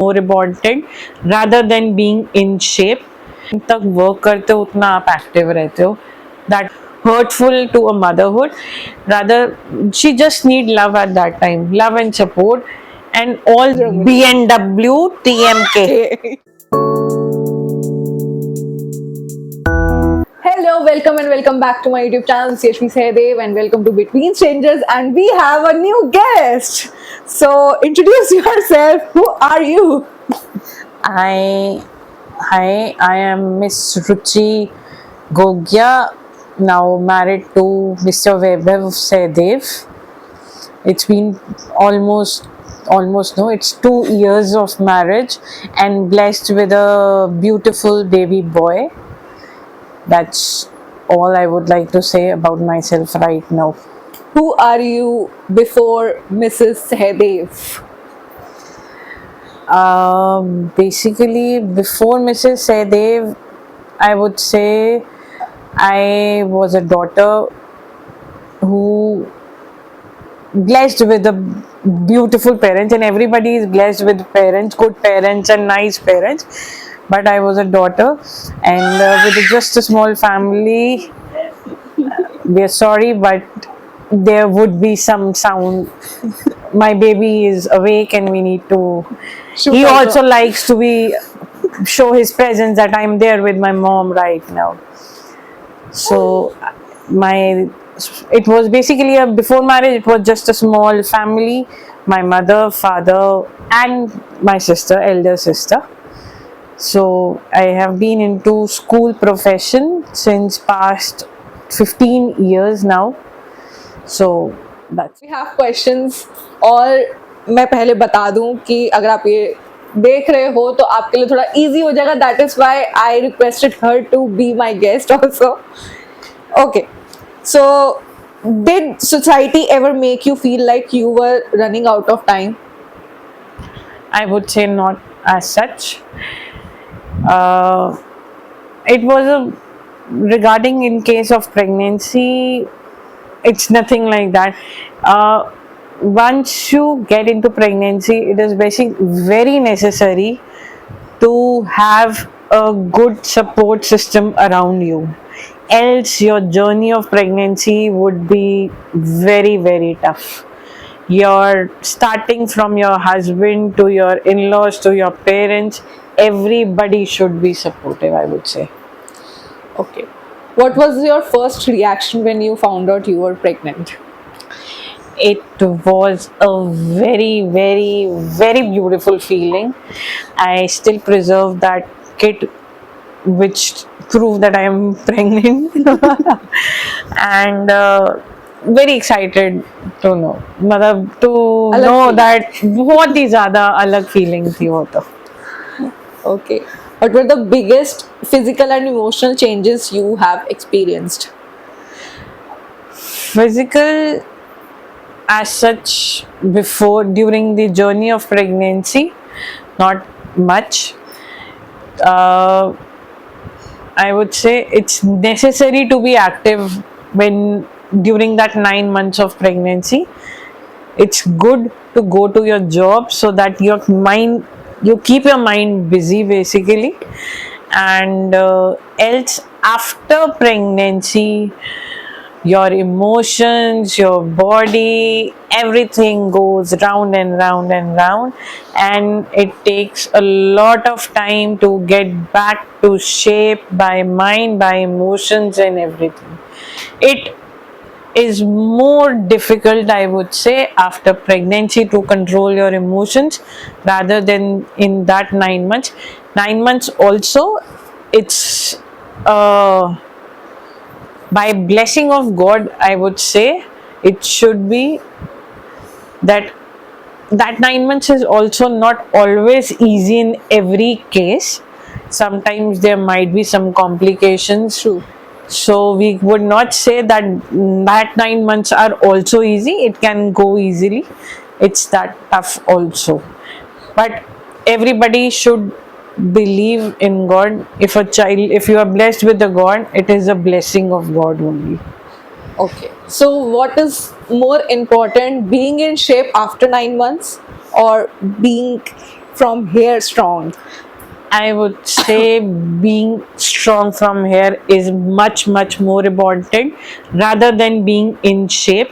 more important rather than being in shape. तक work करते हो उतना आप एक्टिव रहते हो. That hurtful to a motherhood. Rather, she just need love at that time, love and support, and all BNW TMK. Hello, welcome and welcome back to my YouTube channel, CHP Sahadev, and welcome to Between Strangers. And we have a new guest. So, introduce yourself. Who are you? I am Miss Ruchi Gogya, now married to Mr. Vaibhav Sahadev. It's been almost no, it's 2 years of marriage and blessed with a beautiful baby boy. That's all I would like to say about myself right now. Who are you before Mrs. Sahadev? Basically, before Mrs. Sahadev, I would say I was a daughter who blessed with a beautiful parents, and everybody is blessed with parents, good parents and nice parents. But I was a daughter, and with just a small family. We are sorry, but there would be some sound. My baby is awake, and we need to. He also likes to be show his presence that I'm there with my mom right now. So it was basically before marriage. It was just a small family. My mother, father, and my sister, elder sister. So I have been into school profession since past 15 years now. So that's. We have questions. और मैं पहले बता दूं कि अगर आप ये देख रहे हो तो आपके लिए थोड़ा easy हो जाएगा. That is why I requested her to be my guest also. Okay. So, did society ever make you feel like you were running out of time? I would say not as such. It was regarding in case of pregnancy, it's nothing like that. Once you get into pregnancy, it is very necessary to have a good support system around you. Else, your journey of pregnancy would be very, very tough. You're starting from your husband to your in-laws to your parents. Everybody should be supportive, I would say. Okay. What was your first reaction when you found out you were pregnant? It was a very, very, very beautiful feeling. I still preserve that kit which proved that I am pregnant. And very excited to know. मतलब to know that बहुत ही ज़्यादा अलग feeling थी वो तो. Okay. What were the biggest physical and emotional changes you have experienced? Physical as such during the journey of pregnancy, not much. I would say it's necessary to be active during that 9 months of pregnancy. It's good to go to your job so that you keep your mind busy basically, and else after pregnancy, your emotions, your body, everything goes round and round and round, and it takes a lot of time to get back to shape by mind, by emotions and everything. It is more difficult, I would say, after pregnancy to control your emotions rather than in that 9 months. 9 months also, it's by blessing of God, I would say it should be that 9 months is also not always easy in every case. Sometimes there might be some complications. True. So we would not say that 9 months are also easy. It can go easily. It's that tough also. But everybody should believe in God. If you are blessed with the God, it is a blessing of God only. Okay. So what is more important, being in shape after 9 months or being from here strong? I would say being strong from here is much, much more important rather than being in shape.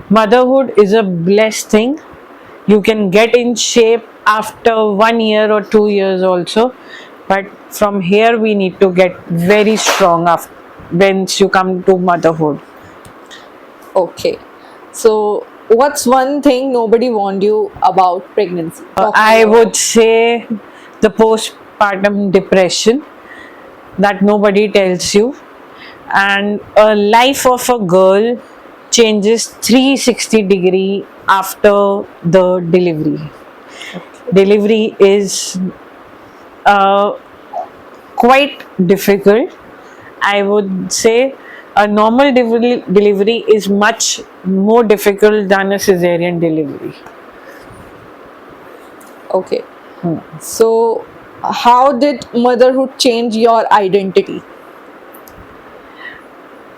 Motherhood is a blessed thing. You can get in shape after 1 year or 2 years also, but from here we need to get very strong after once you come to motherhood. Okay. So, what's one thing nobody warned you about pregnancy? Talk I about- would say the postpartum depression that nobody tells you, and a life of a girl changes 360-degree after the delivery. Delivery is uh, quite difficult. I would say a normal delivery is much more difficult than a cesarean delivery. Okay. So, how did motherhood change your identity?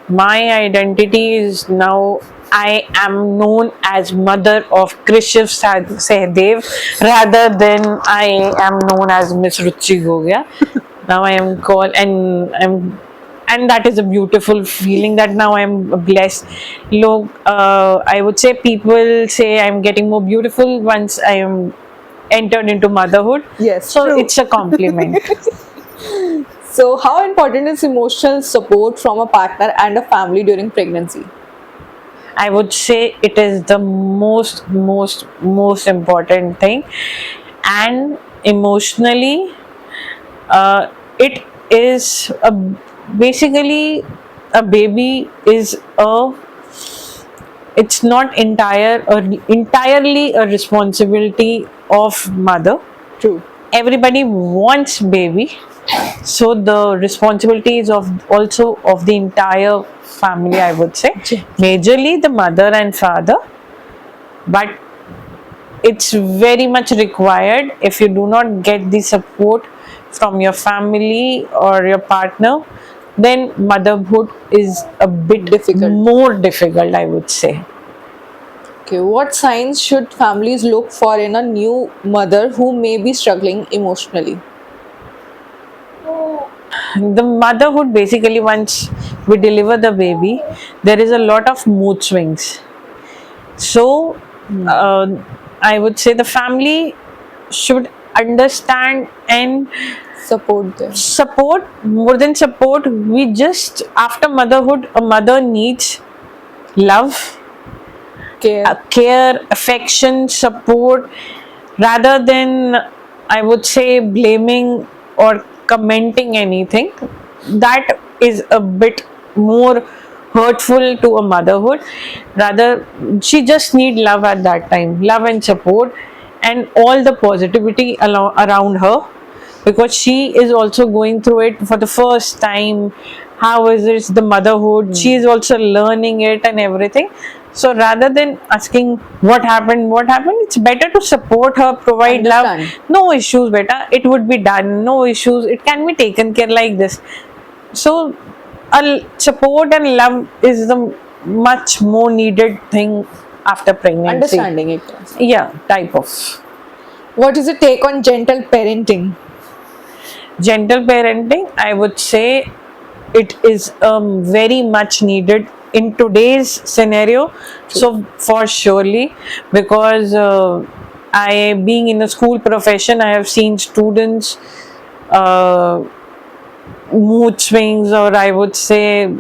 My identity is now I am known as mother of Krishiv Sehdev rather than I am known as Miss Ruchi Gogia. Now I am called and that is a beautiful feeling that now I'm blessed. Look, I would say people say I'm getting more beautiful once I am entered into motherhood. Yes, So true. it's a compliment. So, how important is emotional support from a partner and a family during pregnancy? I would say it is the most important thing, and emotionally, it is basically a baby is a. It's not entirely a responsibility of mother. True. Everybody wants baby, so the responsibility is of also of the entire family, I would say, majorly the mother and father, but it's very much required. If you do not get the support from your family or your partner, then motherhood is a bit Difficult. more difficult, I would say. Okay, what signs should families look for in a new mother who may be struggling emotionally? The motherhood, basically, once we deliver the baby, there is a lot of mood swings. So uh, I would say the family should understand and Support them. support. More than support, we just, after motherhood, a mother needs love, Care. care, affection, support, rather than, I would say, blaming or commenting anything. That is a bit more hurtful to a motherhood. Rather, she just need love at that time, love and support, and all the positivity around her, because she is also going through it for the first time. How is it the motherhood? She is also learning it and everything. So rather than asking what happened, it's better to support her, provide love. Understand. No issues, beta. It would be done. No issues. It can be taken care like this. So, support and love is the much more needed thing after pregnancy. Understanding it. Yeah, type of. What is your take on gentle parenting? Gentle parenting, I would say it is very much needed in today's scenario. So for surely, because I, being in the school profession, I have seen students uh, mood swings, or I would say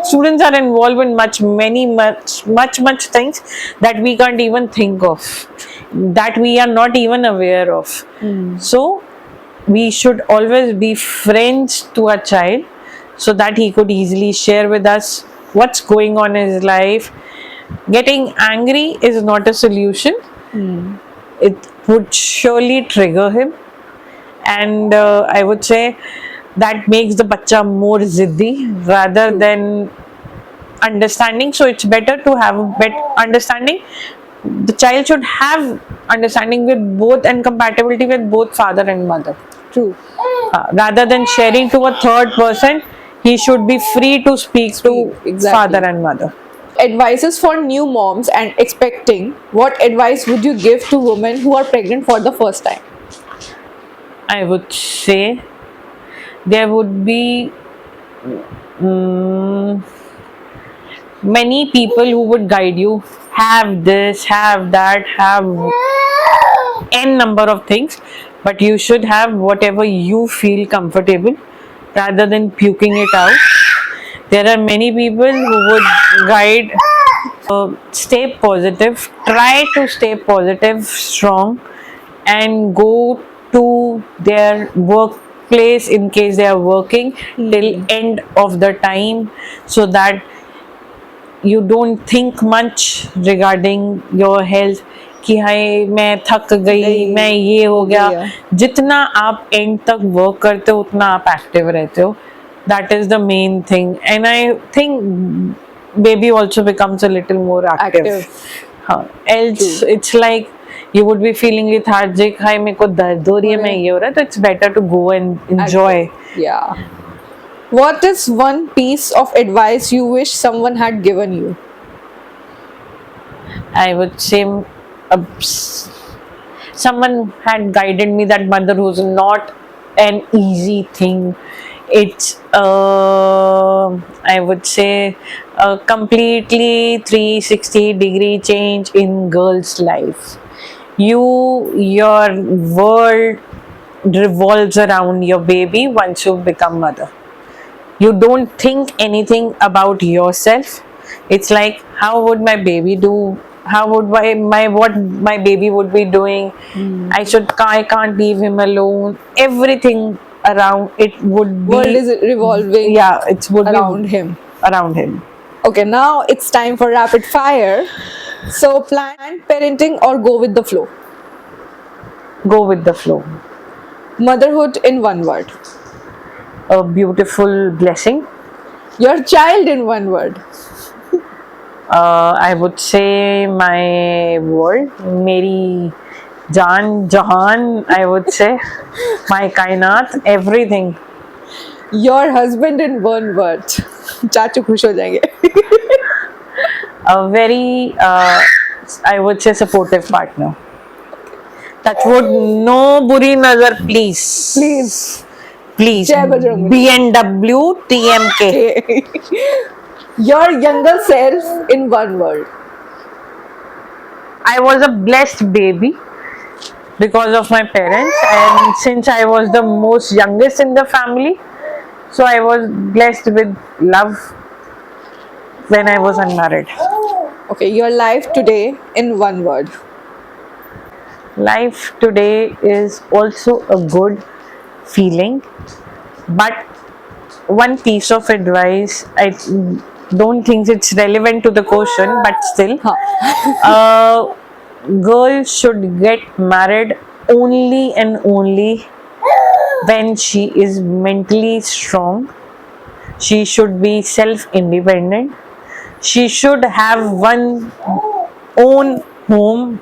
students are involved in much things that we can't even think of, that we are not even aware of. So we should always be friends to a child, so that he could easily share with us what's going on in his life. Getting angry is not a solution. It would surely trigger him, and I would say that makes the bacha more ziddi rather than understanding. So it's better to have a better understanding. The child should have understanding with both and compatibility with both father and mother. True. Rather than sharing to a third person, he should be free to speak to Exactly. father and mother. advices for new moms and expecting, what advice would you give to women who are pregnant for the first time? I would say there would be mm, many people who would guide you. Have this, have that, have n number of things, but you should have whatever you feel comfortable rather than puking it out. There are many people who would guide. Stay positive, try to stay positive, strong, and go to their workplace in case they are working till end of the time, so that you don't think much regarding your health कि हाय मैं थक गई, नहीं, मैं ये हो गया. गया. जितना आप एंड तक वर्क करते हो उतना आप एक्टिव रहते हो. That is the main thing, and I think baby also becomes a little more active. Else it's like you would be feeling lethargic. Hi, मेरे को दर्द हो रही है, मैं ये हो रहा है, तो it's better to go and enjoy. Yeah. What is one piece of advice you wish someone had given you? I would say someone had guided me that motherhood is not an easy thing. It's I would say a completely 360-degree change in girl's life. Your world revolves around your baby once you become mother. You don't think anything about yourself. It's like, how would my baby do? How would what my baby would be doing? I can't leave him alone. Everything around it would be, World is revolving, yeah, it would around be him. around him. Okay, now it's time for rapid fire. So, planned parenting or go with the flow? Go with the flow. Motherhood in one word. A beautiful blessing. Your child in one word. I would say my world, Meri Jaan, Jahan, I would say. My kainat, everything. Your husband in one word. चाचू खुश हो जाएंगे. A very, I would say, supportive partner. Touch wood, no buri nazar, please. Please. Please. Jai Bajrang Bali. BNW TMK. Your younger self in one word. I was a blessed baby because of my parents, and since I was the most youngest in the family, so I was blessed with love when I was unmarried. Okay, your life today in one word. Life today is also a good feeling, but one piece of advice, I don't think it's relevant to the question, but still, girl should get married only and only when she is mentally strong. She should be self-independent. She should have one own home.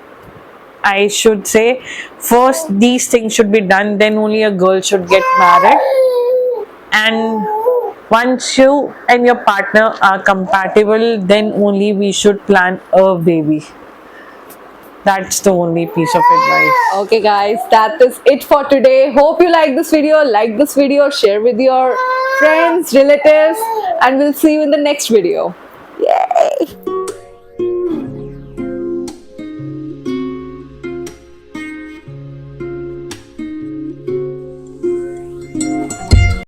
I should say first these things should be done, then only a girl should get married. And once you and your partner are compatible, then only we should plan a baby. That's the only piece of advice. Okay guys, that is it for today. Hope you like this video. Like this video, share with your friends, relatives, and we'll see you in the next video. Yay!